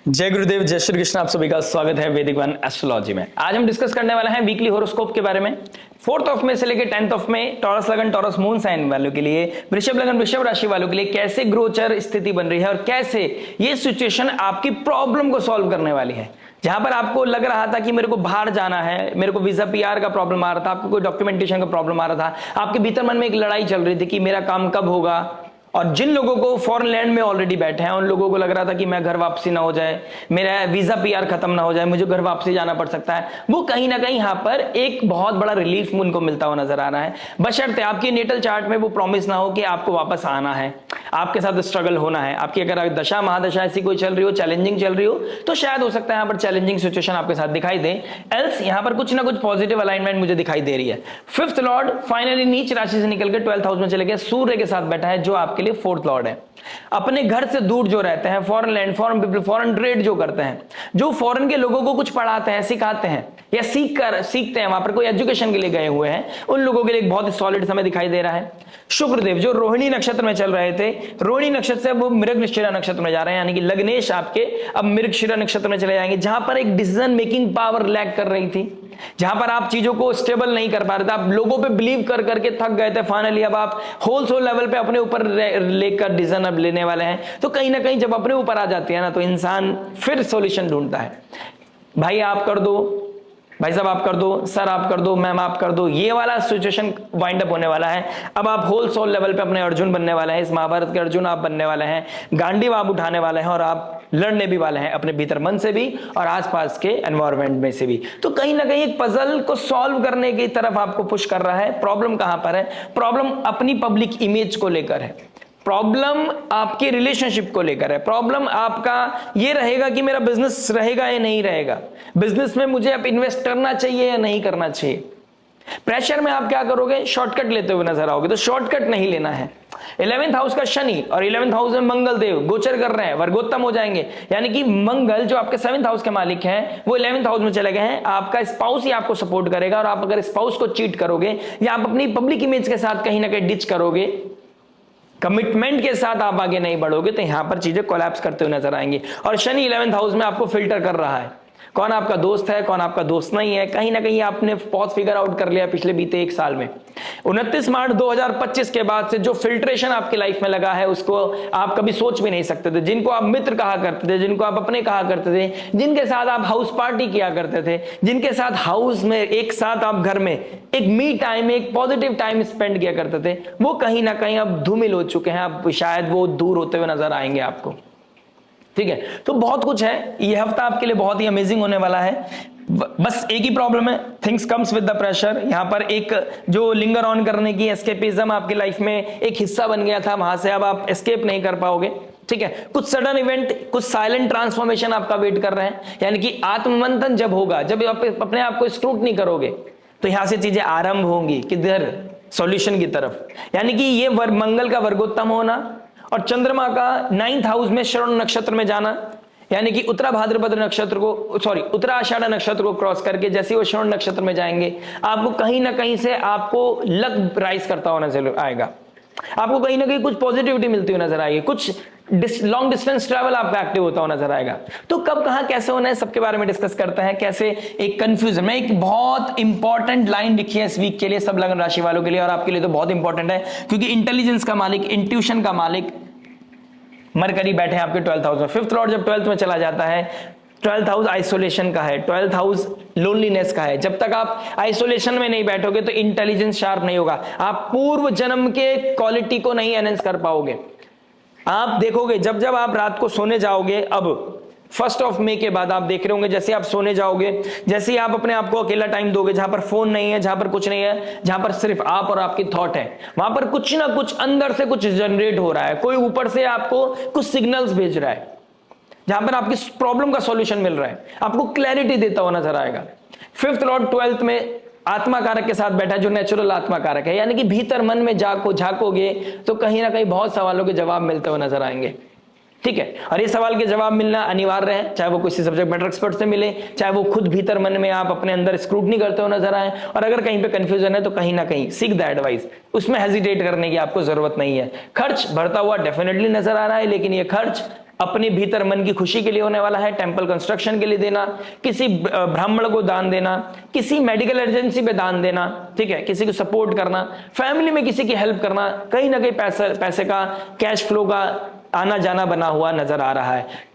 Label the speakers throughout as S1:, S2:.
S1: जय गुरुदेव, जय श्री कृष्ण। आप सभी का स्वागत है वैदिक वन एस्ट्रोलॉजी में। आज हम डिस्कस करने वाले हैं वीकली होरोस्कोप के बारे में। 4th ऑफ मई से लेकर 10th ऑफ मई टॉरस लगन, टॉरस मून साइन वालों के लिए, वृषभ लगन, वृषभ राशि वालों के लिए कैसे ग्रोचर स्थिति बन रही है और कैसे ये सिचुएशन आपकी प्रॉब्लम को सॉल्व करने वाली है। जहां पर आपको लग रहा था कि मेरे को बाहर जाना है, मेरे को वीजा पीआर का प्रॉब्लम आ रहा था, आपको कोई डॉक्यूमेंटेशन का प्रॉब्लम आ रहा था, आपके भीतर मन में एक लड़ाई चल रही थी कि मेरा काम कब होगा। और जिन लोगों को फॉरेन लैंड में ऑलरेडी बैठे हैं उन लोगों को लग रहा था कि मैं घर वापसी ना हो जाए, मेरा वीजा पीआर खत्म ना हो जाए, मुझे घर वापसी जाना पड़ सकता है। वो कहीं ना कहीं यहां पर एक बहुत बड़ा रिलीफ उनको मिलता हुआ नजर आ रहा है, बशर्ते आपकी नेटल चार्ट में वो प्रॉमिस ना हो कि आपको वापस आना है, आपके साथ स्ट्रगल होना है। आपकी अगर दशा महादशा ऐसी कोई चल रही हो, चैलेंजिंग चल रही हो, तो शायद हो सकता है यहां पर चैलेंजिंग सिचुएशन आपके साथ दिखाई दे। एल्स यहां पर कुछ ना कुछ पॉजिटिव अलाइनमेंट मुझे दिखाई दे रही है। 5th लॉर्ड फाइनली नीच राशि से निकलकर 12th हाउस में चले गए, सूर्य के साथ बैठा है जो आपके लिए 4th लॉर्ड है। अपने घर से दूर जो रहते हैं, foreign land, foreign people, foreign trade जो करते हैं, जो फॉरेन के लोगों को कुछ पढ़ाते हैं, सिखाते हैं या सीखते हैं, वहां पर कोई एजुकेशन के लिए गए हुए हैं, उन लोगों के लिए एक बहुत ही सॉलिड समय दिखाई दे रहा है। शुक्रदेव जो रोहिणी नक्षत्र में चल रहे थे, रोहिणी नक्षत्र से वो मृगशिरा नक्षत्र में जा रहे हैं, यानी कि लग्नेश आपके अब मृगशिरा नक्षत्र में चले जाएंगे, जहां पर एक डिसीजन मेकिंग पावर लैक कर रही थी, जहां पर आप चीजों को स्टेबल नहीं कर पा रहे थे, आप लोगों पे बिलीव कर करके थक गए थे। फाइनली अब आप होलसेल लेवल पे अपने ऊपर लेकर डिसीजन अब लेने वाले हैं। तो कहीं ना कहीं जब अपने ऊपर आ जाती है ना, तो इंसान फिर सॉल्यूशन ढूंढता है। भाई आप कर दो, भाई साहब आप कर दो, सर आप कर दो, मैम आप कर दो, ये वाला सिचुएशन वाइंड अप होने वाला है। अब आप होल सोल लेवल पे अपने अर्जुन बनने वाले हैं, इस महाभारत के अर्जुन आप बनने वाले हैं, गांडीव आप उठाने वाले हैं और आप लड़ने भी वाले हैं अपने भीतर मन से भी और आसपास के एनवायरनमेंट में से भी। तो कहीं ना कहीं एक पजल को सॉल्व करने की तरफ आपको पुश कर रहा है। प्रॉब्लम कहां पर है? प्रॉब्लम अपनी पब्लिक इमेज को लेकर है, प्रॉब्लम आपके रिलेशनशिप को लेकर है, प्रॉब्लम आपका ये रहेगा कि मेरा बिजनेस रहेगा या नहीं रहेगा, बिजनेस में मुझे अब इन्वेस्ट करना चाहिए या नहीं करना चाहिए। प्रेशर में आप क्या करोगे? शॉर्टकट लेते हुए नजर आओगे, तो शॉर्टकट नहीं लेना है। 11th हाउस का शनि और 11th हाउस में मंगल देव गोचर कर रहे हैं, वर्गोत्तम हो जाएंगे, यानी कि मंगल जो आपके 7th हाउस के मालिक हैं वो 11th हाउस में चले गए हैं। आपका स्पाउस ही आपको सपोर्ट करेगा, और आप अगर स्पाउस को चीट करोगे या आप अपनी पब्लिक इमेज के साथ कहीं ना कहीं डिच करोगे, कमिटमेंट के साथ आप आगे नहीं बढ़ोगे, तो यहां पर चीजें कोलैप्स करते हुए नजर आएंगी। और शनि 11th हाउस में आपको फिल्टर कर रहा है, कौन आपका दोस्त है, कौन आपका दोस्त नहीं है। कहीं ना कहीं आपने बहुत फिगर आउट कर लिया पिछले बीते एक साल में। 29 मार्च 2025 के बाद से जो फिल्ट्रेशन आपकी लाइफ में लगा है, उसको आप कभी सोच भी नहीं सकते थे। जिनको आप मित्र कहा करते थे, जिनको आप अपने कहा करते थे, जिनके साथ आप हाउस पार्टी किया करते थे, जिनके साथ हाउस में एक साथ आप घर में एक मी टाइम, एक पॉजिटिव टाइम स्पेंड किया करते थे, वो कहीं ना कहीं अब धूमिल हो चुके हैं। अब शायद वो दूर होते हुए नजर आएंगे आपको। ठीक है, तो बहुत कुछ है, ये हफ्ता आपके लिए बहुत ही अमेजिंग होने वाला है। बस एक ही प्रॉब्लम है, things comes with the pressure. यहां पर एक जो लिंगर ऑन करने की एस्केपिज्म आपकी लाइफ में एक हिस्सा बन गया था, वहां से अब आप एस्केप नहीं कर पाओगे। ठीक है, कुछ सडन इवेंट, कुछ साइलेंट ट्रांसफॉर्मेशन आपका वेट कर रहे हैं, यानी कि आत्ममंथन जब होगा, जब आप अपने आप को स्क्रूटनी करोगे, तो यहां से चीजें आरंभ होंगी किधर? सॉल्यूशन की तरफ। यानी कि ये मंगल का वर्गोत्तम होना और चंद्रमा का 9th हाउस में श्रवण नक्षत्र में जाना, यानी कि उत्तरा भाद्रपद नक्षत्र को, सॉरी उत्तरा आषाढ़ नक्षत्र को क्रॉस करके जैसे वो श्रवण नक्षत्र में जाएंगे, आपको कहीं ना कहीं से आपको लक राइज करता हुआ नजर आएगा, आपको कहीं ना कहीं कुछ पॉजिटिविटी मिलती हुई नजर आएगी, कुछ लॉन्ग डिस्टेंस ट्रैवल आपका एक्टिव होता हुआ नजर आएगा। तो कब कहां कैसे होना है, सबके बारे में डिस्कस करते हैं। कैसे एक कंफ्यूजन में एक बहुत इंपॉर्टेंट लाइन लिखी है इस वीक के लिए सब लगन राशि वालों के लिए, और आपके लिए तो बहुत इंपॉर्टेंट है, क्योंकि इंटेलिजेंस का मालिक, इंट्यूशन का मालिक मरकरी बैठे हैं आपके 12th हाउस में। 5th लॉर्ड जब 12th में चला जाता है, 12th हाउस आइसोलेशन का है, 12th हाउस लोनलीनेस का है। जब तक आप आइसोलेशन में नहीं बैठोगे तो इंटेलिजेंस शार्प नहीं होगा, आप पूर्व जन्म के क्वालिटी को नहीं एनहेंस कर पाओगे। आप देखोगे जब जब आप रात को सोने जाओगे, अब 1st ऑफ मई के बाद आप देख रहे होंगे, जैसे आप सोने जाओगे, जैसे ही आप अपने आप को अकेला टाइम दोगे, जहां पर फोन नहीं है, जहां पर कुछ नहीं है, जहां पर सिर्फ आप और आपकी थॉट है, वहां पर कुछ ना कुछ अंदर से कुछ जनरेट हो रहा है, कोई ऊपर से आपको कुछ सिग्नल्स भेज रहा है, जहां पर आपकी प्रॉब्लम का सॉल्यूशन मिल रहा है, आपको क्लैरिटी देता हुआ नजर आएगा। 5th लॉर्ड 12th में आत्मा कारक के साथ बैठा है, जो नेचुरल आत्मा कारक है, यानी कि भीतर मन में झांकोगे तो कहीं ना कहीं बहुत सवालों के जवाब मिलते हुए नजर आएंगे। ठीक है। और ये सवाल के जवाब मिलना अनिवार्य है, चाहे वो किसी सब्जेक्ट मैटर एक्सपर्ट से मिले, चाहे वो खुद भीतर मन में आप अपने अंदर स्क्रूटनी करते हो नजर आए, और अगर कहीं पे कंफ्यूजन है तो कहीं ना कहीं सीक द एडवाइस, उसमें हेजिटेट करने की आपको जरूरत नहीं है। खर्च बढ़ता हुआ डेफिनेटली नजर आ रहा है, लेकिन ये खर्च अपने भीतर मन की खुशी के लिए होने वाला है। टेंपल कंस्ट्रक्शन के लिए देना, किसी ब्राह्मण को दान देना, किसी मेडिकल एजेंसी पे दान देना, ठीक है, किसी को सपोर्ट करना, फैमिली में किसी की हेल्प करना, कहीं ना कहीं पैसे का कैश फ्लो का आना जाना बना हुआ नजर आ रहा है।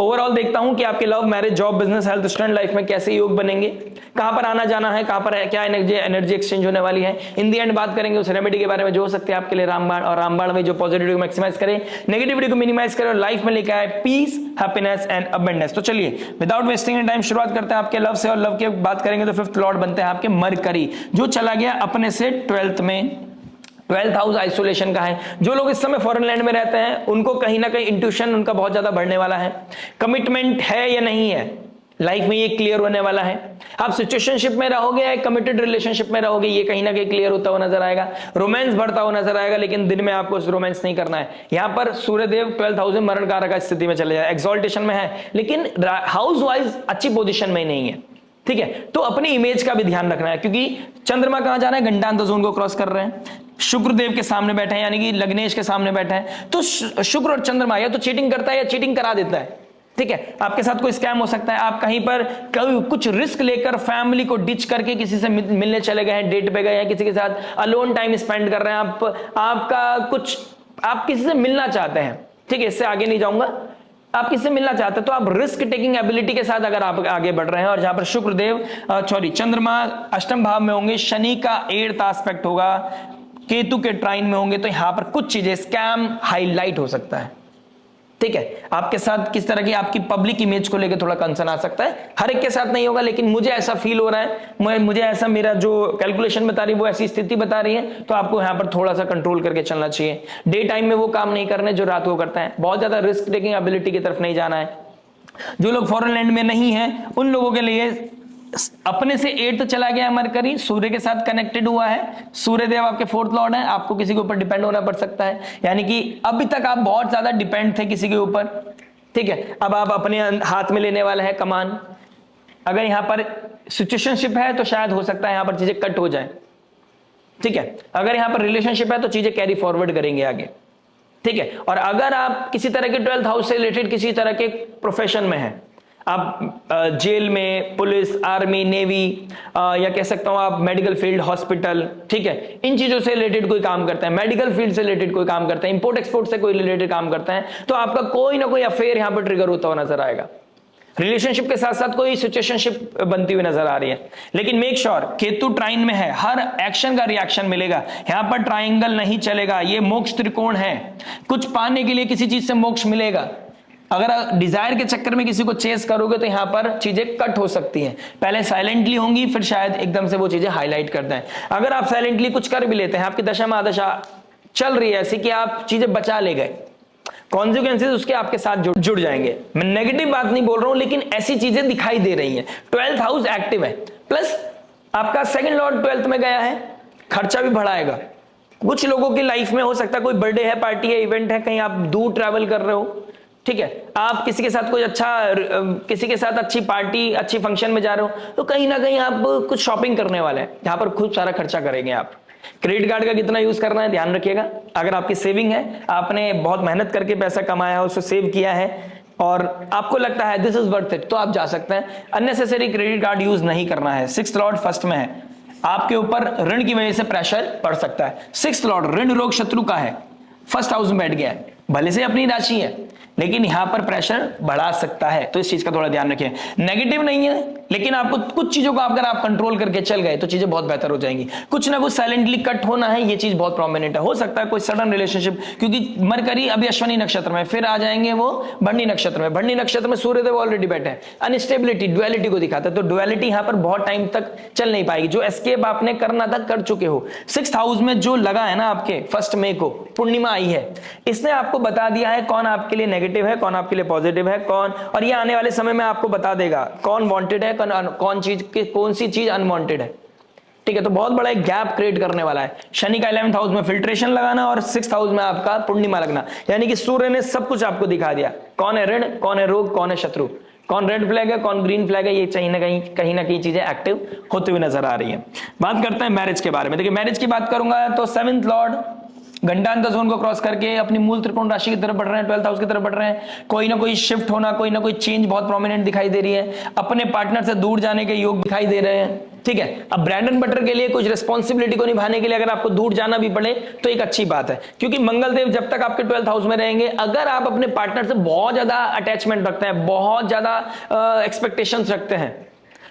S1: ओवरऑल देखता हूं कि आपके love, marriage, job, business, health, student life में कैसे योग बनेंगे, कहां पर आना जाना है, कहां पर है, क्या एनर्जी एक्सचेंज होने वाली है। इन दी एंड बात करेंगे उस रेमेडी के बारे में जो हो सकते हैं आपके लिए रामबाण, और रामबाण में जो पॉजिटिविटी को मैक्सिमाइज करे, नेगेटिविटी को मिनिमाइज करे और लाइफ में लेके आए पीस, हैप्पीनेस एंड अबंडेंस। तो चलिए विदाउट वेस्टिंग एनी टाइम शुरुआत करते हैं आपके लव से, और लव की बात करेंगे तो फिफ्थ लॉर्ड बनते हैं आपके मरकरी, जो चला गया अपने से 12th में, 12th हाउस आइसोलेशन का है। जो लोग इस समय फॉरेन लैंड में रहते हैं उनको कहीं ना कहीं इंट्यूशन उनका बहुत ज्यादा बढ़ने वाला है। कमिटमेंट है या नहीं है लाइफ में, ये क्लियर होने वाला है। आप सिचुएशनशिप में रहोगे या कमिटेड रिलेशनशिप में रहोगे, ये कहीं ना कहीं क्लियर होता हुआ नजर आएगा। रोमांस बढ़ता हुआ नजर आएगा, लेकिन दिन में आपको रोमांस नहीं करना है। यहां पर सूर्यदेव 12th हाउस में मरण कारक स्थिति में चले जाए, एक्सॉल्टेशन में है, लेकिन हाउस वाइज अच्छी पोजिशन में नहीं है, ठीक है। तो अपनी इमेज का भी ध्यान रखना है, क्योंकि चंद्रमा कहां जा रहा है, गंडांत जोन को क्रॉस कर रहे हैं, शुक्रदेव के सामने बैठे हैं, यानी कि लग्नेश के सामने बैठे हैं। तो शुक्र और चंद्रमा या तो चीटिंग करता है या चीटिंग करा देता है, ठीक है। आपके साथ कोई स्कैम हो सकता है, आप कहीं पर कुछ रिस्क लेकर फैमिली को डिच करके किसी से मिलने चले गए हैं, डेट पे गए हैं, किसी के साथ अलोन टाइम स्पेंड कर रहे हैं, आप किसी से मिलना चाहते हैं, ठीक है, इससे आगे नहीं जाऊंगा। आप किससे मिलना चाहते हैं तो आप रिस्क टेकिंग एबिलिटी के साथ अगर आप आगे बढ़ रहे हैं, और जहां पर शुक्रदेव चंद्रमा अष्टम भाव में होंगे, शनि का 8th एस्पेक्ट होगा, केतु के ट्राइन में होंगे, तो यहां पर कुछ चीजें स्कैम हाईलाइट हो सकता है, ठीक है। आपके साथ किस तरह की आपकी पब्लिक इमेज को लेकर थोड़ा कंसर्न आ सकता है, हर एक के साथ नहीं होगा, लेकिन मुझे ऐसा फील हो रहा है, मुझे ऐसा, मेरा जो कैलकुलेशन बता रही है वो ऐसी स्थिति बता रही है, तो आपको यहां पर थोड़ा सा कंट्रोल करके चलना चाहिए। डे टाइम में वो काम नहीं करने जो रात को करता है, बहुत ज्यादा रिस्क टेकिंग एबिलिटी की तरफ नहीं जाना है। जो लोग फॉरेन लैंड में नहीं है उन लोगों के लिए अपने से 8th चला गया मरकरी, सूर्य के साथ कनेक्टेड हुआ है, सूर्यदेव आपके 4th लॉर्ड है, आपको किसी के ऊपर डिपेंड होना पड़ सकता है, यानी कि अभी तक आप बहुत ज्यादा डिपेंड थे किसी के ऊपर, ठीक है। अब आप अपने हाथ में लेने वाले हैं कमान। अगर यहां पर सिचुएशनशिप है तो शायद हो सकता है यहां पर चीजें कट हो जाए, ठीक है। अगर यहां पर रिलेशनशिप है तो चीजें कैरी फॉरवर्ड करेंगे आगे, ठीक है। और अगर आप किसी तरह के 12th हाउस से रिलेटेड किसी तरह के प्रोफेशन में है, आप जेल में, पुलिस, आर्मी, नेवी, या कह सकता हूं आप मेडिकल फील्ड, हॉस्पिटल, ठीक है, इन चीजों से रिलेटेड कोई काम करते हैं, मेडिकल फील्ड से रिलेटेड कोई काम करते हैं, इंपोर्ट एक्सपोर्ट से कोई रिलेटेड काम करते हैं, तो आपका कोई ना कोई अफेयर यहां पर ट्रिगर होता हुआ नजर आएगा। रिलेशनशिप के साथ साथ कोई सिचुएशनशिप बनती हुई नजर आ रही है, लेकिन मेक श्योर केतु ट्राइन में है, हर एक्शन का रिएक्शन मिलेगा। यहां पर ट्राइंगल नहीं चलेगा, ये मोक्ष त्रिकोण है, कुछ पाने के लिए किसी चीज से मोक्ष मिलेगा। अगर डिजायर के चक्कर में किसी को चेस करोगे तो यहां पर चीजें कट हो सकती हैं, पहले साइलेंटली होंगी, फिर शायद एकदम से वो चीजें हाईलाइट करते हैं। अगर आप साइलेंटली कुछ कर भी लेते हैं, आपकी दशा में आदशा चल रही है ऐसी कि आप चीजें बचा ले गए, कॉन्सिक्वेंसेस उसके आपके साथ जुड़ जाएंगे। मैं नेगेटिव बात नहीं बोल रहा हूं, लेकिन ऐसी चीजें दिखाई दे रही हैं। 12th हाउस एक्टिव है, प्लस आपका 2nd लॉर्ड 12th में गया है, खर्चा भी बढ़ाएगा। कुछ लोगों की लाइफ में हो सकता है कोई बर्थडे है, पार्टी है, इवेंट है, कहीं आप दूर ट्रैवल कर रहे हो, ठीक है, आप किसी के साथ कोई किसी के साथ अच्छी पार्टी, अच्छी फंक्शन में जा रहे हो, तो कहीं ना कहीं आप कुछ शॉपिंग करने वाले हैं, जहां पर खूब सारा खर्चा करेंगे आप। क्रेडिट कार्ड का कितना यूज करना है ध्यान रखिएगा। अगर आपकी सेविंग है, आपने बहुत मेहनत करके पैसा कमाया है, उसको सेव किया है और आपको लगता है दिस इज वर्थ इट, तो आप जा सकते हैं। अननेसेसरी क्रेडिट कार्ड यूज नहीं करना है। 6th लॉर्ड फर्स्ट में है, आपके ऊपर ऋण की वजह से प्रेशर पड़ सकता है। 6th लॉर्ड ऋण रोग शत्रु का है, 1st हाउस में बैठ गया है, भले से अपनी राशि है, लेकिन यहां पर प्रेशर बढ़ा सकता है, तो इस चीज का थोड़ा ध्यान रखिए। नेगेटिव नहीं है, लेकिन आपको कुछ चीजों को अगर आप कंट्रोल करके चल गए तो चीजें बहुत बेहतर हो जाएंगी। कुछ ना कुछ साइलेंटली कट होना है, ये चीज बहुत प्रोमिनेंट है। हो सकता है कोई सडन रिलेशनशिप, क्योंकि मरकरी अभी अश्विनी नक्षत्र में, फिर आ जाएंगे वो भरणी नक्षत्र में। भरणी नक्षत्र में सूर्यदेव ऑलरेडी बैठे हैं, अनस्टेबिलिटी, डुअलिटी को दिखाता है, तो डुअलिटी यहां पर बहुत टाइम तक चल नहीं पाएगी। जो एस्केप आपने करना था कर चुके हो। 6th हाउस में जो लगा है ना आपके 1 मई को पूर्णिमा आई है, इसने आपको बता दिया है कौन आपके लिए नेगेटिव है, कौन आपके लिए पॉजिटिव है, कौन, और ये आने वाले समय में आपको बता देगा कौन वांटेड है, कौन सी चीज अनवांटेड है। ठीक है, तो बहुत बड़ा एक गैप क्रिएट करने वाला है। शनि का 11th हाउस में फिल्ट्रेशन लगाना और 6th हाउस में आपका पूर्णिमा लगना, यानी कि सूर्य ने सब कुछ आपको दिखा दिया, कौन है ऋण, कौन है रोग, कौन है शत्रु, कौन रेड फ्लैग है, कौन ग्रीन फ्लैग है, ये कहीं ना कहीं चीजें एक्टिव होते हुए नजर आ रही है। बात करते हैं मैरिज के बारे में। देखिए मैरिज की बात करूंगा तो 7th लॉर्ड घंटांतर जोन को क्रॉस करके अपनी मूल त्रिकोण राशि की तरफ बढ़ रहे हैं, 12th हाउस की तरफ बढ़ रहे हैं। कोई ना कोई शिफ्ट होना, कोई ना कोई चेंज बहुत प्रोमिनेंट दिखाई दे रही है। अपने पार्टनर से दूर जाने के योग दिखाई दे रहे हैं, ठीक है। अब ब्रेड एंड बटर के लिए कुछ रिस्पॉन्सिबिलिटी को निभाने के लिए अगर आपको दूर जाना भी पड़े तो एक अच्छी बात है, क्योंकि मंगलदेव जब तक आपके 12th हाउस में रहेंगे, अगर आप अपने पार्टनर से बहुत ज्यादा अटैचमेंट रखते हैं, बहुत ज्यादा एक्सपेक्टेशंस रखते हैं,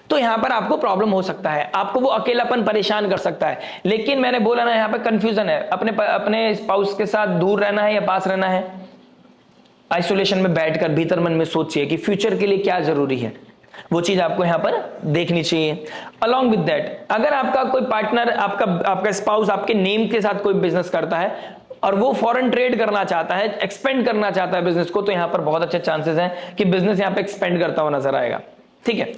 S1: तो यहां पर आपको प्रॉब्लम हो सकता है, आपको वो अकेलापन परेशान कर सकता है। लेकिन मैंने बोला ना, यहां पर कंफ्यूजन है, अपने स्पाउस के साथ दूर रहना है या पास रहना है। आइसोलेशन में बैठकर भीतर मन में सोचिए कि फ्यूचर के लिए क्या जरूरी है, वो चीज आपको यहां पर देखनी चाहिए। अलॉन्ग विद दैट, अगर आपका कोई पार्टनर, आपका स्पाउस आपके नेम के साथ कोई बिजनेस करता है और वो फॉरेन ट्रेड करना चाहता है, एक्सपेंड करना चाहता है बिजनेस को, तो यहां पर बहुत अच्छे चांसेस हैं कि बिजनेस यहां पर एक्सपेंड करता हुआ नजर आएगा, ठीक है।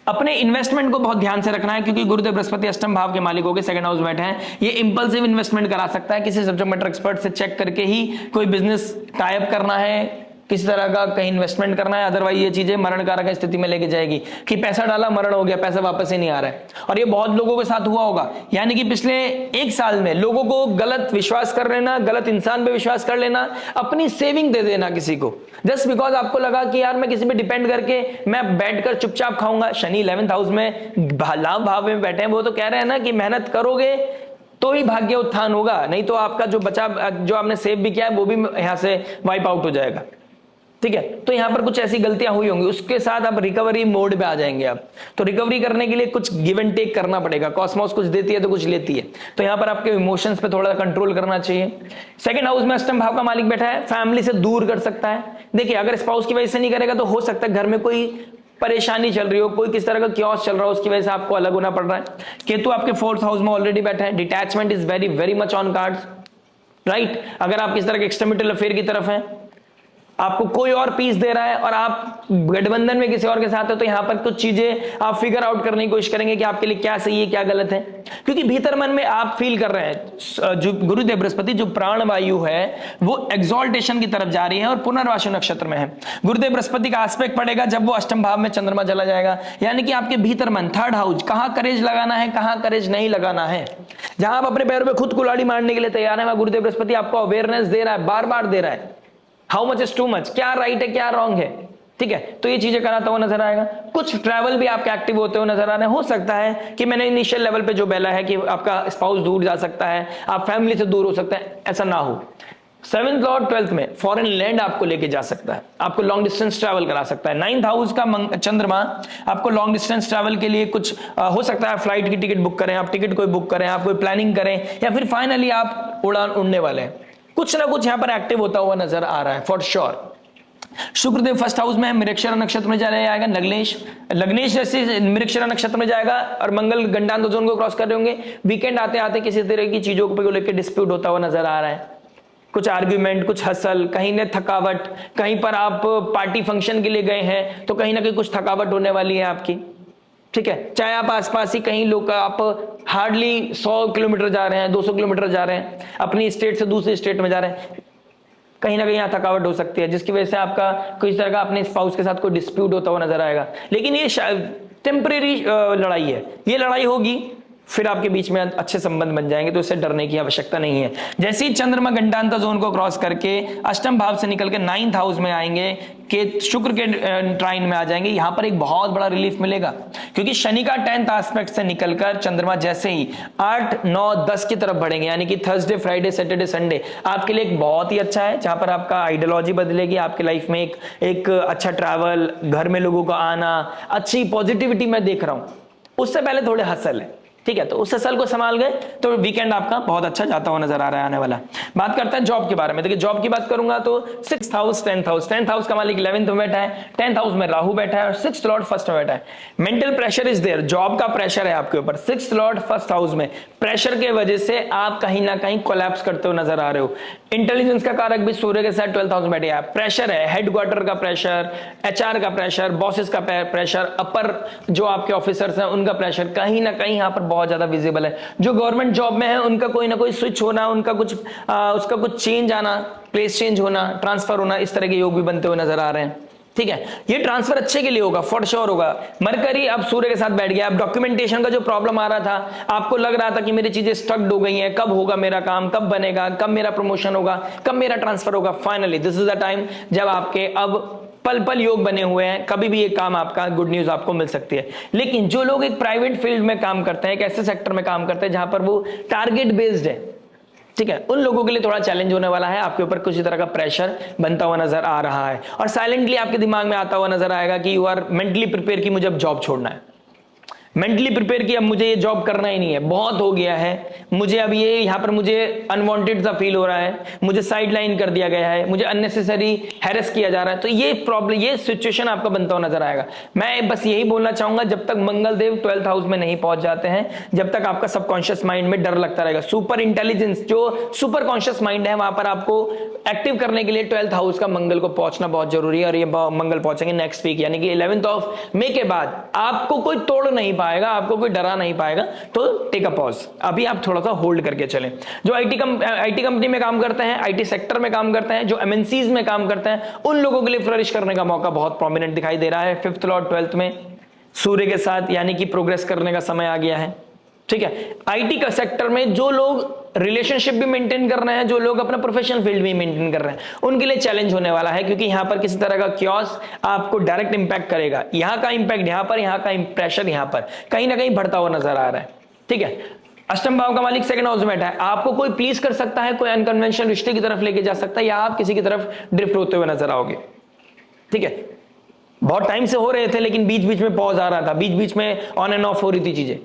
S1: अपने इन्वेस्टमेंट को बहुत ध्यान से रखना है, क्योंकि गुरुदेव बृहस्पति अष्टम भाव के मालिक होकर 2nd हाउस में बैठे हैं। ये इंपल्सिव इन्वेस्टमेंट करा सकता है, किसी सब्जेक्ट मैटर एक्सपर्ट से चेक करके ही कोई बिजनेस टाई अप करना है, किसी तरह का कहीं इन्वेस्टमेंट करना है, अदरवाइज ये चीजें मरण कारक स्थिति में लेके जाएगी कि पैसा डाला मरण हो गया, पैसा वापस ही नहीं आ रहा है। और ये बहुत लोगों के साथ हुआ होगा, यानी कि पिछले 1 साल में लोगों को गलत विश्वास कर लेना, गलत इंसान पे विश्वास कर लेना, अपनी सेविंग दे देना किसी को, जस्ट बिकॉज आपको लगा कि यार मैं किसी पे डिपेंड करके मैं बैठकर चुपचाप खाऊंगा। शनि 11th हाउस में लाभ भाव में बैठे हैं, वो तो कह रहे हैं ना कि मेहनत करोगे तो ही भाग्य उत्थान होगा, नहीं तो आपका जो बचा, जो आपने सेव भी किया है वो भी यहां से वाइप आउट हो जाएगा, ठीक है। तो यहां पर कुछ ऐसी गलतियां हुई होंगी, उसके साथ आप रिकवरी मोड पे आ जाएंगे आप। तो रिकवरी करने के लिए कुछ गिव एंड टेक करना पड़ेगा, कॉस्मोस कुछ देती है तो कुछ लेती है, तो यहां पर आपके इमोशंस पे थोड़ा कंट्रोल करना चाहिए। 2nd हाउस में अष्टम भाव का मालिक बैठा है, फैमिली से दूर कर सकता है। देखिए अगर स्पाउस की वजह से नहीं करेगा तो हो सकता है घर में कोई परेशानी चल रही हो, कोई किस तरह का क्योस चल रहा हो, उसकी वजह से आपको अलग होना पड़ रहा है। केतु आपके 4th हाउस में ऑलरेडी बैठा है, detachment is very very much on cards, right. अगर आप किस तरह के एक्सट्रामैरिटल अफेयर की तरफ हैं, आपको कोई और पीस दे रहा है और आप गठबंधन में किसी और के साथ है, तो यहां पर कुछ चीजें आप फिगर आउट करने की कोशिश करेंगे कि आपके लिए क्या सही है क्या गलत है, क्योंकि भीतर मन में आप फील कर रहे हैं जो गुरुदेव बृहस्पति जो प्राण वायु है वो एक्सॉल्टेशन की तरफ जा रही है और पुनर्वासु नक्षत्र में है। गुरुदेव बृहस्पति का एस्पेक्ट पड़ेगा जब वो अष्टम भाव में चंद्रमा चला जाएगा, यानी कि आपके भीतर मन 3rd हाउस, कहां करेज लगाना है कहां करेज नहीं लगाना है, जहां आप अपने पैरों पे खुद कुल्हाड़ी मारने के लिए तैयार है, वहां गुरुदेव बृहस्पति आपको अवेयरनेस दे रहा है, बार बार दे रहा है, how much is too much, क्या राइट है क्या रॉन्ग है, ठीक है। तो ये चीजें कराता हुआ नजर आएगा। कुछ ट्रैवल भी आपके एक्टिव होते हुए नजर आ रहे हैं। हो सकता है कि मैंने इनिशियल लेवल पे जो बेला है कि आपका स्पाउस दूर जा सकता है, आप फैमिली से दूर हो सकते हैं, ऐसा ना हो। 7th लॉर्ड 12th में फॉरेन लैंड आपको लेके जा सकता है, आपको लॉन्ग डिस्टेंस ट्रैवल करा सकता है। 9th हाउस का चंद्रमा आपको लॉन्ग डिस्टेंस ट्रैवल के लिए कुछ हो सकता है, फ्लाइट की टिकट बुक करें, आप टिकट कोई बुक करें, आप कोई प्लानिंग करें, या फिर फाइनली आप उड़ान उड़ने वाले हैं। कुछ ना कुछ यहां पर एक्टिव होता हुआ नजर आ रहा है for sure. Shukradev 1st house में मृगशिरा नक्षत्र में जाएगा, लग्नेश जैसे मृगशिरा नक्षत्र में जाएगा और मंगल गंडांत जोन को क्रॉस कर रहे होंगे। वीकेंड आते आते किसी तरह की चीजों को लेकर डिस्प्यूट होता हुआ नजर आ रहा है, कुछ आर्ग्यूमेंट, कुछ हसल, कहीं ने थकावट, कहीं पर आप पार्टी फंक्शन के लिए गए हैं तो कहीं ना कहीं कुछ थकावट होने वाली है आपकी, ठीक है। चाहे आप आसपास ही कहीं लोग, आप हार्डली 100 किलोमीटर जा रहे हैं, 200 किलोमीटर जा रहे हैं, अपनी स्टेट से दूसरी स्टेट में जा रहे हैं, कहीं ना कहीं यहाँ थकावट हो सकती है, जिसकी वजह से आपका कोई तरह का अपने स्पाउस के साथ कोई डिस्प्यूट होता हुआ नजर आएगा। लेकिन ये टेम्परेरी लड़ाई है, ये लड़ाई होगी फिर आपके बीच में अच्छे संबंध बन जाएंगे, तो इससे डरने की आवश्यकता नहीं है। जैसे ही चंद्रमा घंटांतर जोन को क्रॉस करके अष्टम भाव से निकल के 9th हाउस में आएंगे, के शुक्र के ट्राइन में आ जाएंगे, यहां पर एक बहुत बड़ा रिलीफ मिलेगा, क्योंकि शनि का 10th एस्पेक्ट से निकलकर चंद्रमा जैसे ही 8, 9, 10 की तरफ बढ़ेंगे, यानी कि थर्सडे, फ्राइडे, सैटरडे, संडे आपके लिए एक बहुत ही अच्छा है, जहां पर आपका आइडियोलॉजी बदलेगी, आपके लाइफ में एक अच्छा ट्रैवल, घर में लोगों का आना, अच्छी पॉजिटिविटी मैं देख रहा हूं। उससे पहले थोड़े हसल है, ठीक है। तो उस हसल को संभाल गए तो वीकेंड आपका बहुत अच्छा जाता हुआ नजर आ रहा है आने वाला। बात करते हैं जॉब के बारे में। देखिए जॉब की बात करूंगा तो 6th हाउस, 10th हाउस का मालिक 11th में बैठा है, 10th हाउस में राहु बैठा है और 6th लॉर्ड 1st में बैठा है। Mental pressure is there, job का प्रेशर है आपके ऊपर। 6th लॉर्ड 1st हाउस में प्रेशर के वजह से आप कहीं ना कहीं कोलैप्स करते हुए नजर आ रहे हो। इंटेलिजेंस का कारक भी सूर्य के साथ 12th हाउस में बैठ गया। प्रेशर है, हेडक्वार्टर का प्रेशर, एचआर का प्रेशर, बॉसेस का प्रेशर, अपर जो आपके ऑफिसर्स हैं उनका प्रेशर कहीं ना कहीं यहां पर बहुत ज्यादा विजिबल है। जो गवर्नमेंट जॉब में है उनका कोई ना कोई स्विच होना, उनका कुछ उसका कुछ चेंज आना, प्लेस चेंज होना, ट्रांसफर होना, इस तरह के योग भी बनते हुए नजर आ रहे हैं। ठीक है, ये ट्रांसफर अच्छे के लिए होगा, फॉर श्योर होगा। मरकरी अब सूर्य के साथ बैठ गया। अब डॉक्यूमेंटेशन का जो प्रॉब्लम आ रहा था, आपको लग रहा था कि मेरी चीजें स्टक्ड हो गई हैं, कब होगा मेरा काम, कब बनेगा, कब मेरा प्रमोशन होगा, कब मेरा ट्रांसफर होगा, finally this is the time जब आपके अब पल पल योग बने हुए हैं, कभी भी ये काम आपका, गुड न्यूज आपको मिल सकती है। लेकिन जो लोग एक प्राइवेट फील्ड में काम करते हैं, एक ऐसे सेक्टर में काम करते हैं जहां पर वो टारगेट बेस्ड है, ठीक है, उन लोगों के लिए थोड़ा चैलेंज होने वाला है। आपके ऊपर किसी तरह का प्रेशर बनता हुआ नजर आ रहा है और साइलेंटली आपके दिमाग में आता हुआ नजर आएगा कि यू आर मेंटली प्रिपेयर कि मुझे अब जॉब छोड़ना है, मेंटली प्रिपेयर कि अब मुझे ये जॉब करना ही नहीं है, बहुत हो गया है मुझे, अब ये यहां पर मुझे अनवांटेड सा फील हो रहा है, मुझे साइडलाइन कर दिया गया है, मुझे अननेसेसरी हैरेस किया जा रहा है। तो ये प्रॉब्लम, ये सिचुएशन आपका बनता हुआ नजर आएगा। मैं बस यही बोलना चाहूंगा, जब तक मंगल देव 12th हाउस में नहीं पहुंच जाते हैं, जब तक आपका सबकॉन्शियस माइंड में डर लगता रहेगा। सुपर इंटेलिजेंस जो सुपर कॉन्शियस माइंड है, वहां पर आपको एक्टिव करने के लिए 12th हाउस का मंगल को पहुंचना बहुत जरूरी है। और ये मंगल पहुंचेंगे नेक्स्ट वीक, यानी कि 11th ऑफ मई के बाद आपको कोई तोड़ नहीं पाएगा, आपको कोई डरा नहीं पाएगा। तो टेक अ पॉज, अभी आप थोड़ा सा होल्ड करके चलें। जो आईटी कंपनी में काम करते हैं, आईटी सेक्टर में काम करते हैं, जो एमएनसीज में काम करते हैं, उन लोगों के लिए फ्लरिश करने का मौका बहुत प्रोमिनेंट दिखाई दे रहा है। 5th लॉर्ड 12th में सूर्य के साथ, यानी कि प्रोग्रेस करने का समय आ गया है। ठीक है, आईटी का सेक्टर में जो लोग रिलेशनशिप भी मेंटेन कर रहे हैं, जो लोग अपना प्रोफेशनल फील्ड भी मेंटेन कर रहे हैं, उनके लिए चैलेंज होने वाला है, क्योंकि यहां पर किसी तरह का क्योस आपको डायरेक्ट इंपैक्ट करेगा। यहां का इंपैक्ट यहां पर, यहां का प्रेशर यहां पर कहीं ना कहीं बढ़ता हुआ नजर आ रहा है। ठीक है, अष्टम भाव का मालिक 2nd हाउस में बैठा है, आपको कोई प्लीज कर सकता है, कोई अनकन्वेंशनल रिश्ते की तरफ लेके जा सकता है, या आप किसी की तरफ ड्रिफ्ट होते हुए नजर आओगे। ठीक है, बहुत टाइम से हो रहे थे, लेकिन बीच बीच में पॉज आ रहा था, बीच बीच में ऑन एंड ऑफ हो रही थी चीजें।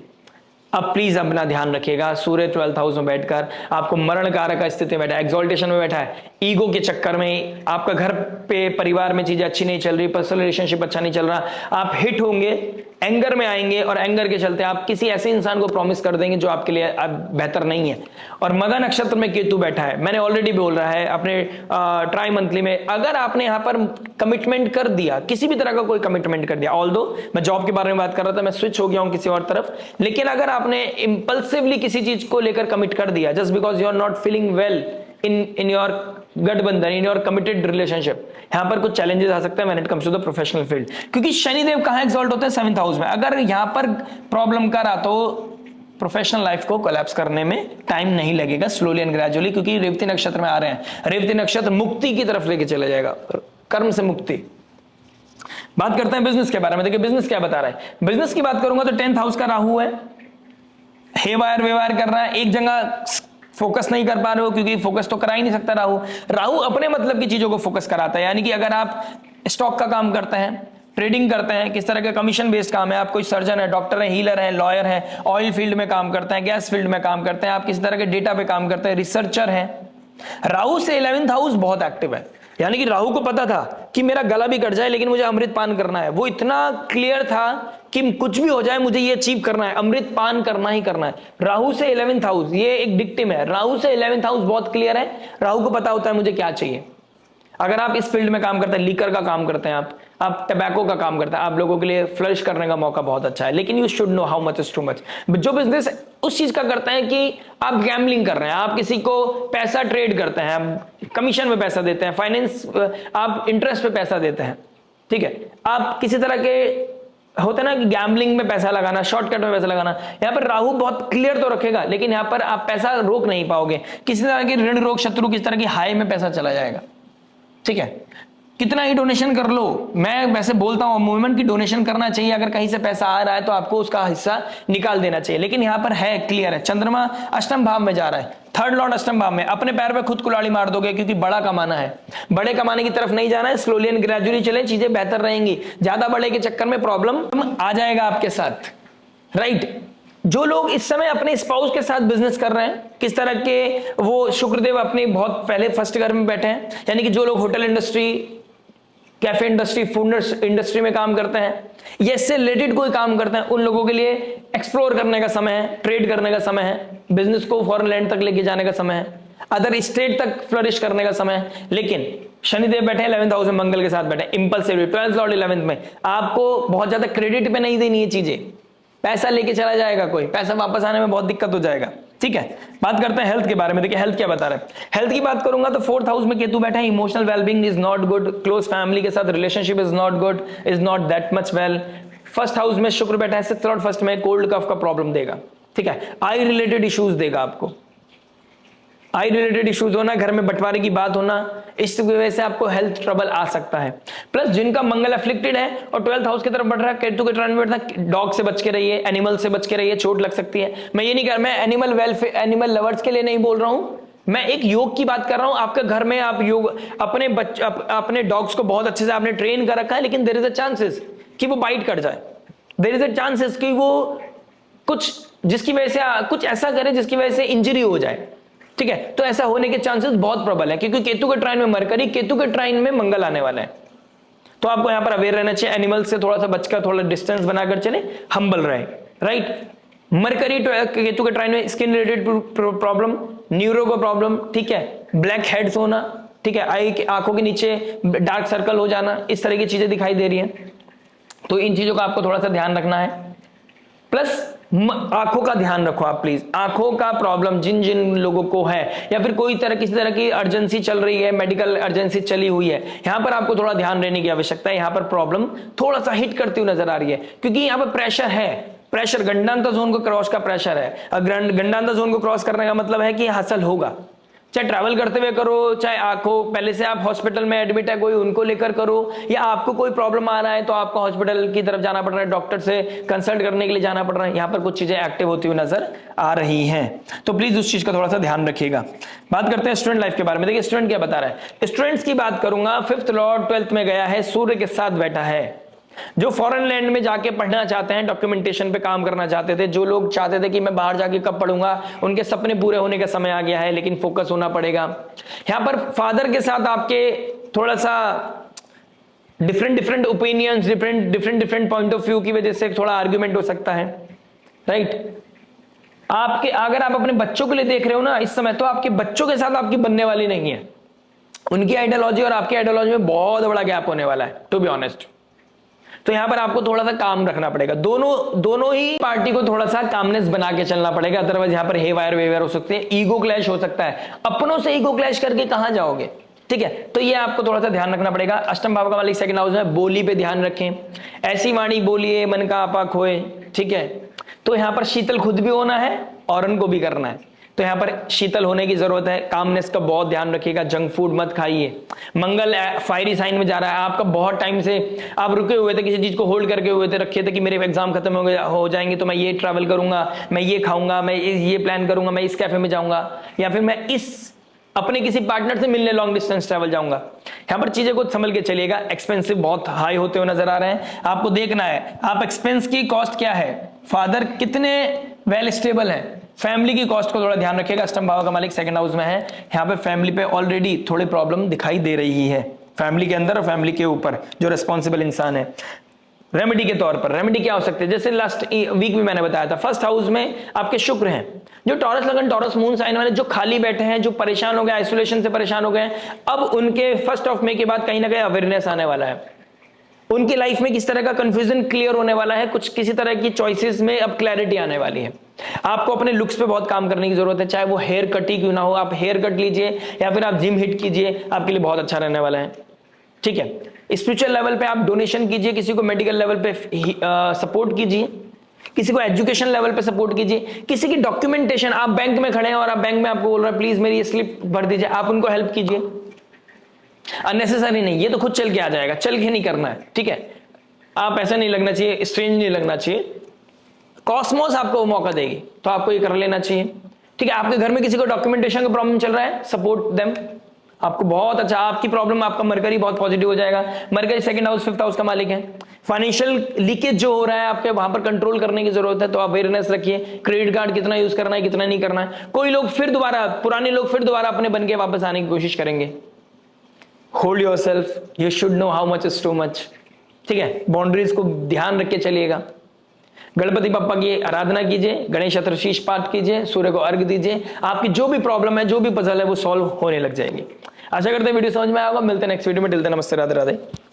S1: अब प्लीज अपना ध्यान रखिएगा, सूर्य 12th हाउस में बैठकर आपको मरण कारक स्थिति में बैठा है, एक्सॉल्टेशन में बैठा है, ईगो के चक्कर में आपका घर पे परिवार में चीजें अच्छी नहीं चल रही, पर्सनल रिलेशनशिप अच्छा नहीं चल रहा, आप हिट होंगे, एंगर में आएंगे, और एंगर के चलते आप किसी ऐसे इंसान को प्रॉमिस कर देंगे जो आपके लिए बेहतर नहीं है। और मघा नक्षत्र में केतु बैठा है, मैंने ऑलरेडी बोल रहा है अपने ट्राई मंथली में, अगर आपने यहां पर कमिटमेंट कर दिया, किसी भी तरह का कोई कमिटमेंट कर दिया, ऑल्दो मैं जॉब के बारे में बात कर रहा था, मैं स्विच हो गया हूं किसी और तरफ, लेकिन अगर आपने इंपल्सिवली किसी चीज को लेकर कमिट कर दिया, just because you are not feeling well in your गठबंधन, इन योर कमिटेड रिलेशनशिप, यहां पर कुछ चैलेंजेस आ सकते हैं when it comes to the professional field. क्योंकि शनिदेव कहां एक्सॉल्ट होते हैं? 7th हाउस में। अगर यहां पर प्रॉब्लम करा तो प्रोफेशनल लाइफ को कोलैप्स करने में टाइम नहीं लगेगा, स्लोली एंड ग्रेजुअली, क्योंकि रेवती नक्षत्र में आ रहे हैं। रेवती नक्षत्र मुक्ति की तरफ लेके चला जाएगा, कर्म से मुक्ति। बात करते हैं बिजनेस के बारे में। देखिए बिजनेस क्या बता रहा है। बिजनेस की बात करूंगा तो 10th हाउस का राहु है, हेवायर व्यवहार कर रहा है, एक जगह फोकस नहीं कर पा रहे हो, क्योंकि फोकस तो करा ही नहीं सकता राहु। राहु अपने मतलब की चीजों को फोकस कराता है, यानी कि अगर आप स्टॉक का काम करते हैं, ट्रेडिंग करते हैं, किस तरह का कमीशन बेस्ड काम है, आप कोई सर्जन है, डॉक्टर है, हीलर है, लॉयर है, ऑयल फील्ड में काम करते हैं, गैस फील्ड में काम करते हैं, आप किसी तरह के डेटा पे काम करते हैं, रिसर्चर है, राहु से 11th हाउस बहुत एक्टिव है। यानी कि राहु को पता था कि मेरा गला भी कट जाए लेकिन मुझे अमृत पान करना है, वो इतना क्लियर था कि कुछ भी हो जाए मुझे ये अचीव करना है, अमृत पान करना ही करना है। राहु से 11th हाउस, ये एक डिक्टिम है, राहु से 11th हाउस बहुत क्लियर है, राहु को पता होता है मुझे क्या चाहिए। अगर आप इस फील्ड में काम करते हैं, लीकर का काम करते हैं, आप टबैको का काम करते हैं, आप लोगों के लिए फ्लरिश करने का मौका बहुत अच्छा है, लेकिन you should know how much is too much. जो बिजनेस उस चीज का करते हैं कि आप गैम्बलिंग कर रहे हैं, आप किसी को पैसा ट्रेड करते हैं, आप कमीशन में पैसा देते हैं, फाइनेंस, आप इंटरेस्ट पे पैसा देते हैं, ठीक है, आप किसी तरह के होता है ना कि गैम्बलिंग में पैसा लगाना, शॉर्टकट में पैसा लगाना, यहां पर राहु बहुत क्लियर तो रखेगा, लेकिन यहां पर आप पैसा रोक नहीं पाओगे। किसी तरह की ऋण रोग शत्रु, किसी तरह की हाई में पैसा चला जाएगा। ठीक है, कितना ही डोनेशन कर लो, मैं वैसे बोलता हूं मूवमेंट की डोनेशन करना चाहिए, अगर कहीं से पैसा आ रहा है तो आपको उसका हिस्सा निकाल देना चाहिए, लेकिन यहां पर है क्लियर है, चंद्रमा अष्टम भाव में जा रहा है, 3rd लॉर्ड अष्टम भाव में, अपने पैर पे खुद कुल्हाड़ी मार दोगे, क्योंकि बड़ा कमाना है, बड़े कमाने की तरफ नहीं जाना है, स्लोली एंड ग्रेजुअली चले, चीजें बेहतर रहेंगी, ज्यादा बड़े के चक्कर में प्रॉब्लम आ जाएगा आपके साथ, राइट। जो लोग इस समय अपने स्पाउस के साथ बिजनेस कर रहे हैं, किस तरह के, वो शुक्रदेव अपने बहुत पहले फर्स्ट घर में बैठे हैं, यानी कि जो लोग hotel industry, cafe industry, food industry में काम करते हैं, या इससे रिलेटेड कोई काम करते हैं, उन लोगों के लिए एक्सप्लोर करने का समय है, ट्रेड करने का समय है, बिजनेस को फॉरेन लैंड तक लेके जाने का समय है, अदर स्टेट तक फ्लरिश करने का समय है। लेकिन शनिदेव बैठे 11th हाउस में, मंगल के साथ बैठे, इंपल्सिव, 12th लॉर्ड 11th में, आपको बहुत ज्यादा क्रेडिट पे नहीं देनी है चीजें, पैसा लेके चला जाएगा कोई, पैसा वापस आने में बहुत दिक्कत हो जाएगा। ठीक है, बात करते हैं हेल्थ के बारे में। देखिए हेल्थ क्या बता रहा है। हेल्थ की बात करूंगा तो 4th हाउस में केतु बैठा है, emotional wellbeing is not good, close family के साथ relationship is not good, is not that much well. 1st house में शुक्र बैठा है 6th लॉर्ड 1st में, कोल्ड कफ का प्रॉब्लम देगा। ठीक है, आई रिलेटेड इश्यूज देगा आपको, आई रिलेटेड इश्यूज होना, घर में बंटवारे की बात होना, इस वजह से आपको हेल्थ ट्रबल आ सकता है। प्लस जिनका मंगल अफ्लिक्टेड है और 12th हाउस की तरफ बढ़ रहा है, केतु के ट्राइन में बैठा, डॉग से बच के रहिए, एनिमल से बच के रहिए, चोट लग सकती है। मैं ये नहीं कर, मैं एनिमल वेलफेयर, एनिमल लवर्स के लिए नहीं बोल रहा हूं, मैं एक योग की बात कर रहा हूं। आपके घर में आप योग, अपने डॉग्स को बहुत अच्छे से आपने ट्रेन कर रखा है, लेकिन देयर इज अ चांसेस कि वो बाइट कर जाए, देयर इज अ चांसेस कि वो कुछ जिसकी वजह से कुछ ऐसा करे जिसकी वजह से इंजरी हो जाए। ठीक है, तो ऐसा होने के चांसेस बहुत प्रबल है, क्योंकि केतु के ट्राइन में मरकरी, केतु के ट्राइन में मंगल आने वाला है। तो आपको यहां पर अवेयर रहना चाहिए, एनिमल से थोड़ा सा बचकर, थोड़ा डिस्टेंस बनाकर चले, हम्बल रहे। राइट, मरकरी केतु के ट्राइन में स्किन रिलेटेड प्रॉब्लम, न्यूरो का प्रॉब्लम, ठीक है, ब्लैक हेड्स होना, ठीक है, आंखों के नीचे डार्क सर्कल हो जाना, इस तरह की चीजें दिखाई दे रही हैं। तो इन चीजों का आपको थोड़ा सा ध्यान रखना है। प्लस आंखों का ध्यान रखो आप प्लीज, आंखों का प्रॉब्लम जिन जिन लोगों को है, या फिर कोई तरह किसी तरह की अर्जेंसी चल रही है, मेडिकल अर्जेंसी चली हुई है, यहां पर आपको थोड़ा ध्यान देने की आवश्यकता है। यहां पर प्रॉब्लम थोड़ा सा हिट करती हुई नजर आ रही है, क्योंकि यहां पर प्रेशर है, प्रेशर गंडांतर जोन को क्रॉस का प्रेशर है। गंडांतर जोन को क्रॉस करने का मतलब है कि हासिल होगा, चाहे ट्रैवल करते हुए करो, चाहे आंखों, पहले से आप हॉस्पिटल में एडमिट है कोई, उनको लेकर करो, या आपको कोई प्रॉब्लम आ रहा है तो आपको हॉस्पिटल की तरफ जाना पड़ रहा है, डॉक्टर से कंसल्ट करने के लिए जाना पड़ रहा है। यहां पर कुछ चीजें एक्टिव होती हुई नजर आ रही हैं, तो प्लीज उस चीज का थोड़ा सा ध्यान रखिएगा। बात करते हैं स्टूडेंट लाइफ के बारे में। देखिए स्टूडेंट क्या बता रहा है। स्टूडेंट्स की बात करूंगा, 5th लॉर्ड 12th में गया है, सूर्य के साथ बैठा है। जो फॉरेन लैंड में जाके पढ़ना चाहते हैं, डॉक्यूमेंटेशन पे काम करना चाहते थे, जो लोग चाहते थे कि मैं बाहर जाके कब पढ़ूंगा, उनके सपने पूरे होने का समय आ गया है, लेकिन फोकस होना पड़ेगा। यहां पर फादर के साथ आपके थोड़ा सा different opinions, different point of view की वजह से थोड़ा आर्ग्यूमेंट हो सकता है। राइट, आपके अगर आप अपने बच्चों के लिए देख रहे हो ना इस समय, तो आपके बच्चों के साथ आपकी बनने वाली नहीं है। उनकी आइडियोलॉजी और आपकी आइडियोलॉजी में बहुत बड़ा गैप होने वाला है, टू बी ऑनेस्ट। तो यहां पर आपको थोड़ा सा काम रखना पड़ेगा, दोनों ही पार्टी को थोड़ा सा कामनेस बना के चलना पड़ेगा, अदरवाइज यहां पर हेवायर वेवायर हो सकते हैं, ईगो क्लैश हो सकता है। अपनों से ईगो क्लैश करके कहां जाओगे। ठीक है, तो ये आपको थोड़ा सा ध्यान रखना पड़ेगा। अष्टम भाव का मालिक 2nd हाउस में, बोली पे ध्यान रखें, ऐसी वाणी बोलिए मन का आपा खोए। ठीक है, तो यहां पर शीतल खुद भी होना है और उनको भी करना है, तो यहां पर शीतल होने की जरूरत है। कामनेस का बहुत ध्यान रखिएगा, जंक फूड मत खाइए। मंगल फायरी साइन में जा रहा है, आपका बहुत टाइम से आप रुके हुए थे, किसी चीज को होल्ड करके हुए थे, रखे थे कि मेरे एग्जाम खत्म हो जाएंगे तो मैं ये ट्रैवल करूंगा, मैं ये खाऊंगा, मैं ये प्लान करूंगा, मैं इस कैफे में जाऊंगा, या फिर मैं इस अपने किसी पार्टनर से मिलने लॉन्ग डिस्टेंस ट्रैवल जाऊंगा। यहां पर चीजें को संभल के चलिएगा। एक्सपेंसिव बहुत हाई होते हुए नजर आ रहे हैं, आपको देखना है आप एक्सपेंस की कॉस्ट क्या है, फादर कितने वेल स्टेबल है, फैमिली की कॉस्ट को थोड़ा ध्यान रखिएगा। अष्टम भाव का मालिक 2nd हाउस में है, यहाँ पे फैमिली पे ऑलरेडी थोड़ी प्रॉब्लम दिखाई दे रही है, फैमिली के अंदर और फैमिली के ऊपर जो रिस्पॉन्सिबल इंसान है। रेमेडी के तौर पर रेमेडी क्या हो सकती है, जैसे लास्ट वीक भी मैंने बताया था, 1st हाउस में आपके शुक्र हैं, जो टॉरस लगन टॉरस मून साइन वाले, जो खाली बैठे हैं, जो परेशान हो गए, आइसोलेशन से परेशान हो गए, अब उनके 1st ऑफ मई के बाद कहीं ना कहीं अवेयरनेस आने वाला है, उनकी लाइफ में किस तरह का कंफ्यूजन क्लियर होने वाला है, कुछ किसी तरह की चॉइसेस में अब क्लैरिटी आने वाली है। आपको अपने लुक्स पे बहुत काम करने की जरूरत है, चाहे वो हेयर कट ही क्यों ना हो, आप हेयर कट लीजिए या फिर आप जिम हिट कीजिए, आपके लिए बहुत अच्छा रहने वाला है। ठीक है, स्पिरिचुअल लेवल पे आप डोनेशन कीजिए, किसी को मेडिकल लेवल पे सपोर्ट कीजिए, किसी को एजुकेशन लेवल पे सपोर्ट कीजिए, किसी की डॉक्यूमेंटेशन, आप बैंक में खड़े हैं और आप बैंक में आपको बोल रहे हैं प्लीज मेरी ये स्लिप भर दीजिए, आप उनको हेल्प कीजिए। अननेसेसरी नहीं, ये तो खुद चल के आ जाएगा, चल के नहीं करना है। ठीक है, आप ऐसा नहीं लगना चाहिए, स्ट्रेंज नहीं लगना चाहिए, कॉस्मोस आपको मौका देगी तो आपको ये कर लेना चाहिए। ठीक है, आपके घर में किसी को डॉक्यूमेंटेशन का प्रॉब्लम चल रहा है, सपोर्ट देम, आपको बहुत अच्छा, आपकी प्रॉब्लम, आपका मरकरी बहुत पॉजिटिव हो जाएगा। Mercury 2nd house 5th house का मालिक है, फाइनेंशियल लीकेज जो हो रहा है आपके वहां पर कंट्रोल करने की जरूरत है, तो अवेयरनेस रखिए, क्रेडिट कार्ड कितना यूज करना है कितना नहीं करना है। कोई लोग फिर दोबारा, पुराने लोग फिर दोबारा अपने बन के वापस आने की कोशिश करेंगे। Hold yourself, you should know how much is too much. ठीक है, बाउंड्रीज को ध्यान रख के चलिएगा। गणपति बप्पा की आराधना कीजिए, गणेश चतुर्थी पाठ कीजिए, सूर्य को अर्घ दीजिए, आपकी जो भी प्रॉब्लम है, जो भी पजल है, वो सॉल्व होने लग जाएगी। आशा करते हैं वीडियो समझ में आएगा। मिलते हैं नेक्स्ट वीडियो में। टिल देन नमस्ते, राधे राधे।